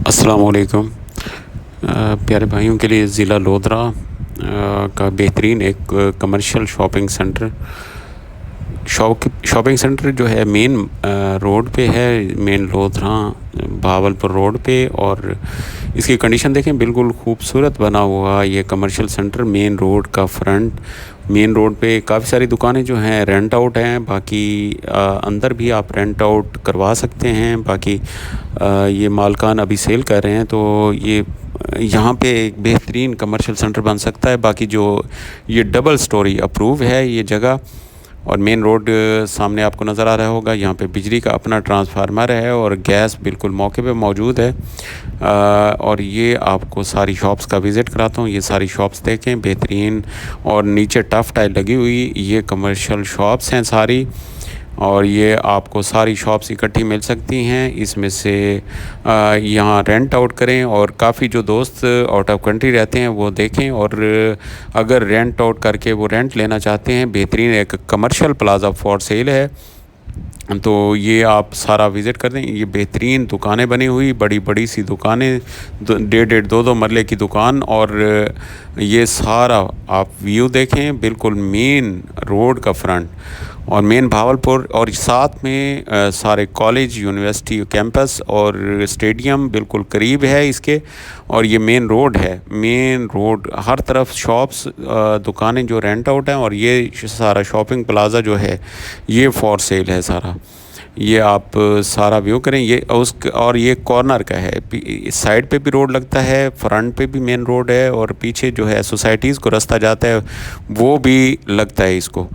अस्सलाम वालेकुम। प्यारे भाइयों के लिए ज़िला लोधरा का बेहतरीन एक कमर्शियल शॉपिंग सेंटर जो है मेन रोड पे है, मेन लोधरा भावलपुर रोड पे। और इसकी कंडीशन देखें, बिल्कुल खूबसूरत बना हुआ ये कमर्शियल सेंटर मेन रोड का फ्रंट। मेन रोड पे काफ़ी सारी दुकानें जो हैं रेंट आउट हैं, बाकी अंदर भी आप रेंट आउट करवा सकते हैं। बाकी ये मालकान अभी सेल कर रहे हैं, तो ये यहाँ पे एक बेहतरीन कमर्शियल सेंटर बन सकता है। बाकी जो ये डबल स्टोरी अप्रूव है ये जगह। और मेन रोड सामने आपको नज़र आ रहा होगा, यहाँ पे बिजली का अपना ट्रांसफार्मर है और गैस बिल्कुल मौके पे मौजूद है। और ये आपको सारी शॉप्स का विज़िट कराता हूँ। ये सारी शॉप्स देखें, बेहतरीन। और नीचे टफ टाइल लगी हुई ये कमर्शियल शॉप्स हैं सारी। और ये आपको सारी शॉप्स इकट्ठी मिल सकती हैं इसमें से। यहाँ रेंट आउट करें, और काफ़ी जो दोस्त आउट ऑफ कंट्री रहते हैं वो देखें। और अगर रेंट आउट करके वो रेंट लेना चाहते हैं, बेहतरीन एक कमर्शियल प्लाज़ा फॉर सेल है, तो ये आप सारा विज़िट कर दें। ये बेहतरीन दुकानें बनी हुई, बड़ी बड़ी सी दुकानें, डेढ़ दो दो मरले की दुकान। और ये सारा आप व्यू देखें, बिल्कुल मेन रोड का फ्रंट और मेन भावलपुर। और साथ में सारे कॉलेज, यूनिवर्सिटी कैंपस और स्टेडियम बिल्कुल करीब है इसके। और ये मेन रोड है, मेन रोड हर तरफ शॉप्स, दुकानें जो रेंट आउट हैं। और ये सारा शॉपिंग प्लाज़ा जो है ये फॉर सेल है सारा। ये आप सारा व्यू करें, ये उस और ये कॉर्नर का है। इस साइड पे भी रोड लगता है, फ्रंट पे भी मेन रोड है, और पीछे जो है सोसाइटीज़ को रास्ता जाता है वो भी लगता है इसको।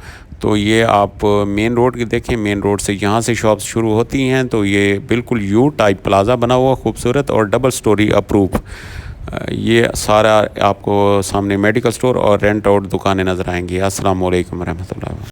तो ये आप मेन रोड की देखें, मेन रोड से यहाँ से शॉप्स शुरू होती हैं। तो ये बिल्कुल यू टाइप प्लाज़ा बना हुआ, खूबसूरत और डबल स्टोरी अप्रूव। ये सारा आपको सामने मेडिकल स्टोर और रेंट आउट दुकानें नज़र आएंगी। अस्सलाम वालेकुम रहमतुल्लाह।